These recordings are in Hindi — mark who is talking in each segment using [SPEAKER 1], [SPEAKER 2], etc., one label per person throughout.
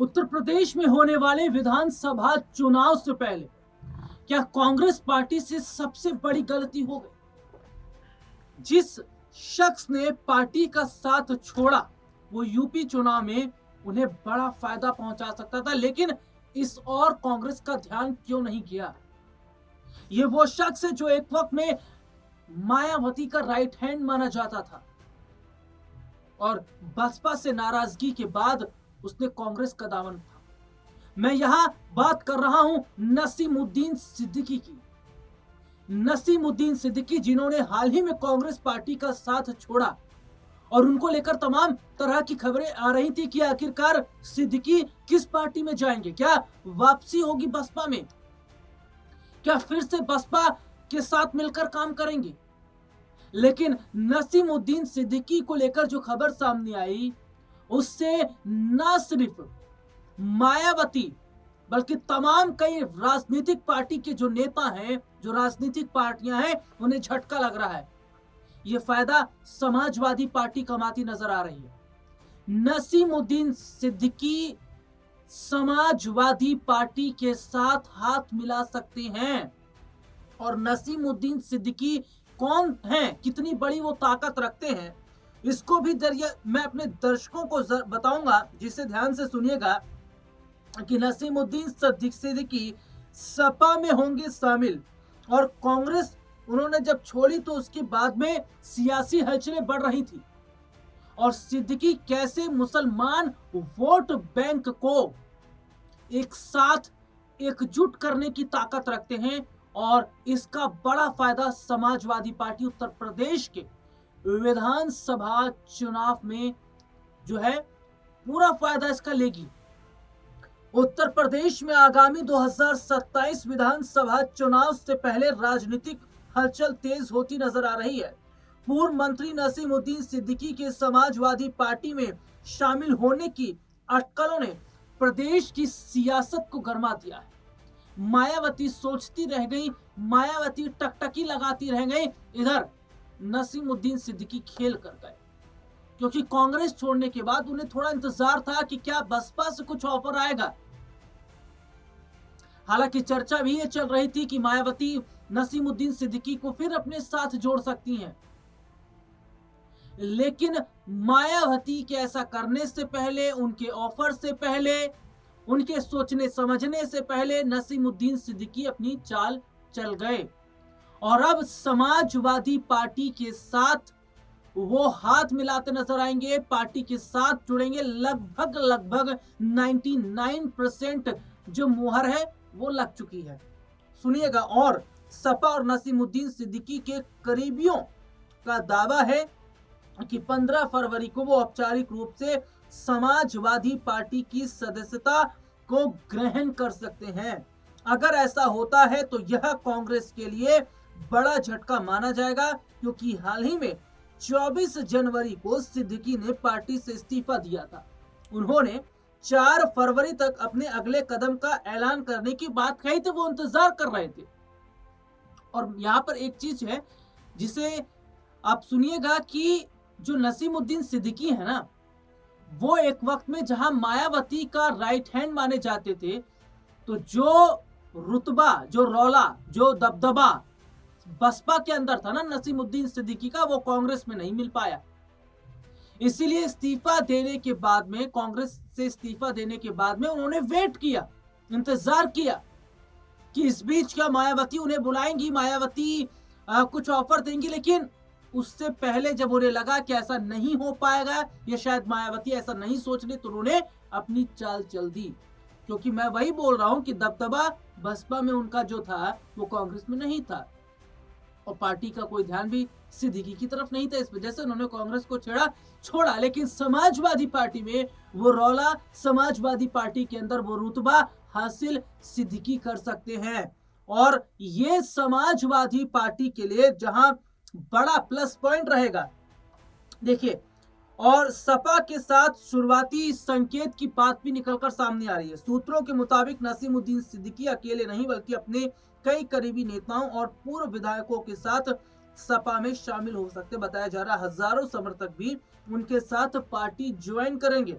[SPEAKER 1] उत्तर प्रदेश में होने वाले विधानसभा चुनाव से पहले क्या कांग्रेस पार्टी से सबसे बड़ी गलती हो गई? जिस शख्स ने पार्टी का साथ छोड़ा वो यूपी चुनाव में उन्हें बड़ा फायदा पहुंचा सकता था, लेकिन इस और कांग्रेस का ध्यान क्यों नहीं किया? ये वो शख्स है जो एक वक्त में मायावती का राइट हैंड माना जाता था और बसपा से नाराजगी के बाद उसने कांग्रेस का दामन थामा। मैं यहां बात कर रहा हूं नसीमुद्दीन सिद्दीकी की। नसीमुद्दीन सिद्दीकी जिन्होंने हाल ही में कांग्रेस पार्टी का साथ छोड़ा और उनको लेकर तमाम तरह की खबरें आ रही थी कि आखिरकार सिद्दीकी किस पार्टी में जाएंगे, क्या वापसी होगी बसपा में, क्या फिर से बसपा के साथ मिलकर काम करेंगे। लेकिन नसीमुद्दीन सिद्दीकी को लेकर जो खबर सामने आई उससे न सिर्फ मायावती बल्कि तमाम कई राजनीतिक पार्टी के जो नेता हैं, जो राजनीतिक पार्टियां हैं, उन्हें झटका लग रहा है। यह फायदा समाजवादी पार्टी कमाती नजर आ रही है। नसीमुद्दीन सिद्दीकी समाजवादी पार्टी के साथ हाथ मिला सकते हैं। और नसीमुद्दीन सिद्दीकी कौन हैं, कितनी बड़ी वो ताकत रखते हैं, इसको भी मैं अपने दर्शकों को बताऊंगा, जिसे ध्यान से सुनिएगा कि नसीमुद्दीन सिद्दीकी सपा में होंगे शामिल और कांग्रेस उन्होंने जब छोड़ी तो उसके बाद में सियासी हलचलें बढ़ रही थी और सिद्दीकी कैसे मुसलमान वोट बैंक को एक साथ एकजुट करने की ताकत रखते हैं और इसका बड़ा फायदा समाजवादी पार्टी उत्तर प्रदेश के विधानसभा चुनाव में जो है पूरा फायदा इसका लेगी। उत्तर प्रदेश में आगामी 2027 विधानसभा चुनाव से पहले राजनीतिक हलचल तेज होती नजर आ रही है। पूर्व मंत्री नसीमुद्दीन सिद्दीकी के समाजवादी पार्टी में शामिल होने की अटकलों ने प्रदेश की सियासत को गरमा दिया है। मायावती सोचती रह गई, मायावती टकटकी लगाती रह गई, इधर नसीमुद्दीन सिद्दीकी खेल कर गए, क्योंकि कांग्रेस छोड़ने के बाद उन्हें थोड़ा इंतजार था कि क्या बसपा से कुछ ऑफर आएगा। हालांकि चर्चा भी ये चल रही थी कि मायावती नसीमुद्दीन सिद्दीकी को फिर अपने साथ जोड़ सकती हैं, लेकिन मायावती के ऐसा करने से पहले, उनके ऑफर से पहले, उनके सोचने समझने से पहले नसीमुद्दीन सिद्दीकी अपनी चाल चल गए और अब समाजवादी पार्टी के साथ वो हाथ मिलाते नजर आएंगे, पार्टी के साथ जुड़ेंगे। लगभग 99% जो मुहर है वो लग चुकी है। सुनिएगा, और सपा और नसीमुद्दीन सिद्दीकी के करीबियों का दावा है कि 15 फरवरी को वो औपचारिक रूप से समाजवादी पार्टी की सदस्यता को ग्रहण कर सकते हैं। अगर ऐसा होता है तो यह कांग्रेस के लिए बड़ा झटका माना जाएगा, क्योंकि हाल ही में 24 जनवरी को सिद्दीकी ने पार्टी से इस्तीफा दिया था। उन्होंने 4 फरवरी तक अपने अगले कदम का ऐलान करने की बात कही थी, वो इंतजार कर रहे थे। और यहां पर एक चीज है जिसे आप सुनिएगा कि जो नसीमुद्दीन सिद्दीकी है ना, वो एक वक्त में जहां मायावती का राइट हैंड माने जाते थे, तो जो रुतबा, जो रौला, जो दबदबा बसपा के अंदर था ना नसीमुद्दीन सिद्दीकी का, वो कांग्रेस में नहीं मिल पाया। इसीलिए इस्तीफा देने के बाद में, कांग्रेस से इस्तीफा देने के बाद में उन्होंने वेट किया, इंतजार किया कि इस बीच क्या मायावती उन्हें बुलाएंगी, मायावती कुछ ऑफर देंगी। लेकिन उससे पहले जब उन्हें लगा कि ऐसा नहीं हो पाएगा या शायद मायावती ऐसा नहीं सोच रही, तो उन्होंने अपनी चाल चल दी। क्योंकि मैं वही बोल रहा हूं कि दबदबा बसपा में उनका जो था वो कांग्रेस में नहीं था और पार्टी का कोई ध्यान भी सिद्दीकी की तरफ नहीं था। इस वजह से उन्होंने कांग्रेस को छोड़ा, लेकिन समाजवादी पार्टी में वो रौला, समाजवादी पार्टी के अंदर वो रुतबा हासिल सिद्दीकी कर सकते हैं। और ये समाजवादी पार्टी के लिए जहां बड़ा प्लस पॉइंट रहेगा, देखिए, और सपा के साथ शुरुआती संकेत की बात भी निकलकर सामने आ रही है। सूत्रों के मुताबिक नसीमुद्दीन सिद्दीकी अकेले नहीं बल्कि अपने कई करीबी नेताओं और पूर्व विधायकों के साथ सपा में शामिल हो सकते। बताया जा रहा है हजारों समर्थक भी उनके साथ पार्टी ज्वाइन करेंगे।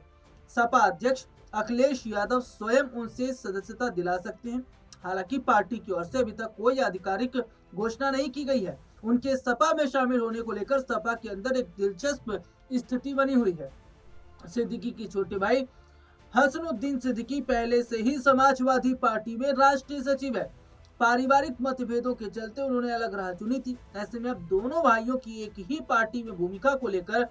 [SPEAKER 1] सपा अध्यक्ष अखिलेश यादव स्वयं उनसे सदस्यता दिला सकते हैं। हालांकि पार्टी की ओर से अभी तक कोई आधिकारिक घोषणा नहीं की गई है। उनके सपा में शामिल होने को लेकर सपा के अंदर एक दिलचस्प स्थिति बनी हुई है। सिद्दीकी की छोटे भाई हसनुद्दीन सिद्दीकी पहले से ही समाजवादी पार्टी में राष्ट्रीय सचिव है। पारिवारिक मतभेदों के चलते उन्होंने अलग राह चुनी थी। ऐसे में अब दोनों भाइयों की एक ही पार्टी में भूमिका को लेकर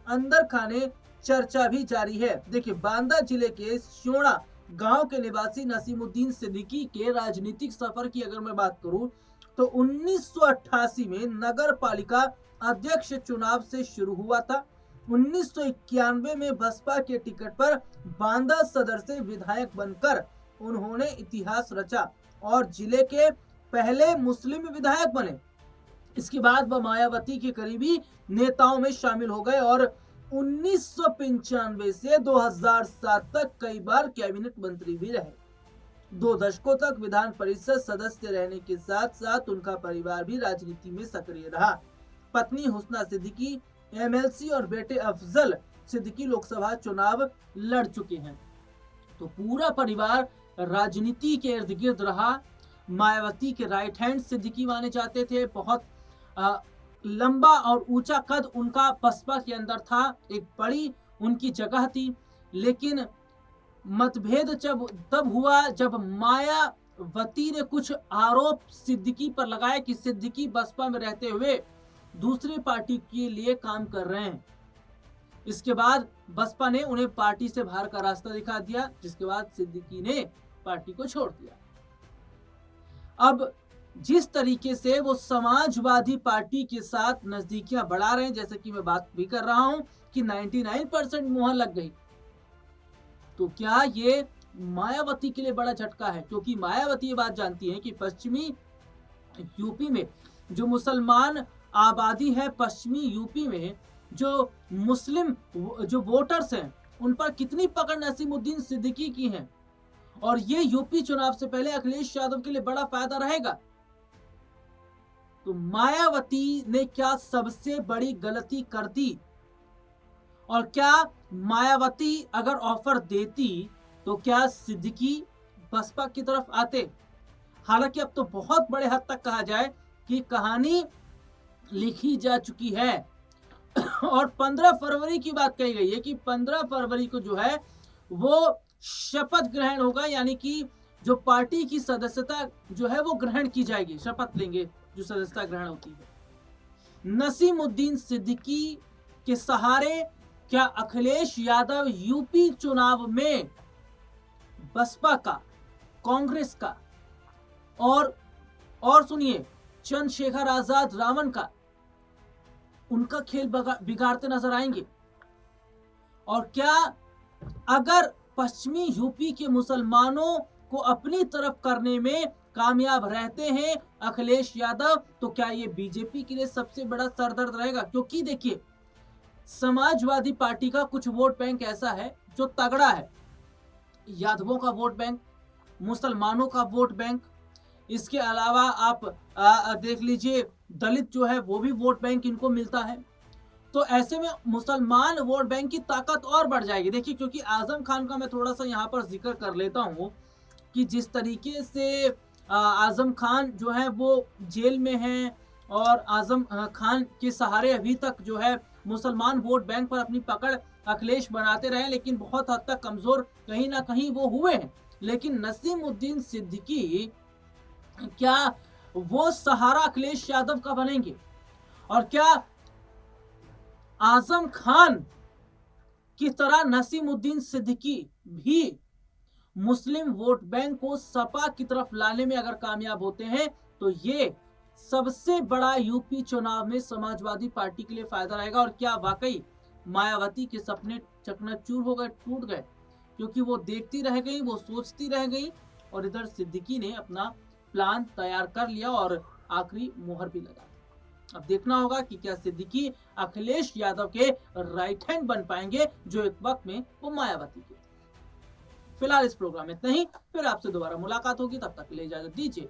[SPEAKER 1] अंदर खाने चर्चा भी जारी है। देखिए, बांदा जिले के श्योड़ा गांव के निवासी नसीमुद्दीन सिद्दीकी के राजनीतिक सफर की अगर मैं बात करूं तो 1988 में नगर पालिका अध्यक्ष चुनाव से शुरू हुआ था। 1991 में बसपा के टिकट पर बांदा सदर से विधायक बनकर उन्होंने इतिहास रचा और जिले के पहले मुस्लिम विधायक बने। इसके बाद वह मायावती के करीबी नेताओं में शामिल हो गए और 1995 से 2007 तक कई बार कैबिनेट मंत्री भी रहे। 2 दशकों तक विधान परिषद सदस्य रहने के साथ साथ उनका परिवार भी राजनीति में सक्रिय रहा। पत्नी हुस्ना सिद्दीकी एमएलसी और बेटे अफजल सिद्दीकी लोकसभा चुनाव लड़ चुके हैं। तो पूरा परिवार राजनीति के इर्द गिर्द रहा। मायावती के राइट हैंड सिद्दीकी माने जाते थे। बहुत लंबा और ऊंचा कद उनका बसपा के अंदर था, एक बड़ी उनकी जगह थी। लेकिन मतभेद तब हुआ जब मायावती ने कुछ आरोप सिद्दीकी पर लगाए कि सिद्दीकी बसपा में रहते हुए दूसरी पार्टी के लिए काम कर रहे हैं। इसके बाद बसपा ने उन्हें पार्टी से बाहर का रास्ता दिखा दिया, जिसके बाद सिद्दीकी ने पार्टी को छोड़ दिया। अब जिस तरीके से वो समाजवादी पार्टी के साथ नजदीकियां बढ़ा रहे हैं, जैसे कि मैं बात भी कर रहा हूं कि 99% मुहर लग गई, तो क्या ये मायावती के लिए बड़ा झटका है? क्योंकि मायावती ये बात जानती है कि पश्चिमी यूपी में जो मुसलमान आबादी है, पश्चिमी यूपी में जो मुस्लिम जो वोटर्स हैं, उन पर कितनी पकड़ नसीमुद्दीन सिद्दीकी की है, और ये यूपी चुनाव से पहले अखिलेश यादव के लिए बड़ा फायदा रहेगा। तो मायावती ने क्या सबसे बड़ी गलती कर दी? और क्या मायावती अगर ऑफर देती तो क्या सिद्दीकी बसपा की तरफ आते? हालांकि अब तो बहुत बड़े हद तक कहा जाए कि कहानी लिखी जा चुकी है और 15 फरवरी की बात कही गई है कि 15 फरवरी को जो है वो शपथ ग्रहण होगा, यानी कि जो पार्टी की सदस्यता जो है वो ग्रहण की जाएगी, शपथ लेंगे जो सदस्यता ग्रहण होती है। नसीमुद्दीन सिद्दीकी के सहारे क्या अखिलेश यादव यूपी चुनाव में बसपा का, कांग्रेस का और सुनिए चंद्रशेखर आजाद रावण का, उनका खेल बिगाड़ते नजर आएंगे? और क्या अगर पश्चिमी यूपी के मुसलमानों को अपनी तरफ करने में कामयाब रहते हैं अखिलेश यादव, तो क्या ये बीजेपी के लिए सबसे बड़ा सरदर्द रहेगा? क्योंकि देखिए, समाजवादी पार्टी का कुछ वोट बैंक ऐसा है जो तगड़ा है, यादवों का वोट बैंक, मुसलमानों का वोट बैंक, इसके अलावा आप देख लीजिए दलित जो है वो भी वोट बैंक इनको मिलता है। तो ऐसे में मुसलमान वोट बैंक की ताकत और बढ़ जाएगी। देखिए, क्योंकि आजम खान का मैं थोड़ा सा यहाँ पर जिक्र कर लेता हूँ कि जिस तरीके से आजम खान जो है वो जेल में हैं और आजम खान के सहारे अभी तक जो है मुसलमान वोट बैंक पर अपनी पकड़ अखिलेश बनाते रहे, लेकिन बहुत हद तक कमजोर कहीं ना कहीं वो हुए हैं। लेकिन नसीमुद्दीन सिद्दीकी क्या वो सहारा अखिलेश यादव का बनेंगे? और क्या आजम खान की तरह नसीमुद्दीन सिद्दीकी भी मुस्लिम वोट बैंक को सपा की तरफ लाने में अगर कामयाब होते हैं तो ये सबसे बड़ा यूपी चुनाव में समाजवादी पार्टी के लिए फायदा रहेगा? और क्या वाकई मायावती के सपने चकनाचूर हो गए, टूट गए? क्योंकि वो देखती रह गई, वो सोचती रह गई, और इधर सिद्दीकी ने अपना प्लान तैयार कर लिया और आखिरी मोहर भी लगा। अब देखना होगा कि क्या सिद्दीकी अखिलेश यादव के राइट हैंड बन पाएंगे जो एक वक्त में वो मायावती के। फिलहाल इस प्रोग्राम में इतना ही, फिर आपसे दोबारा मुलाकात होगी, तब तक के लिए इजाजत दीजिए।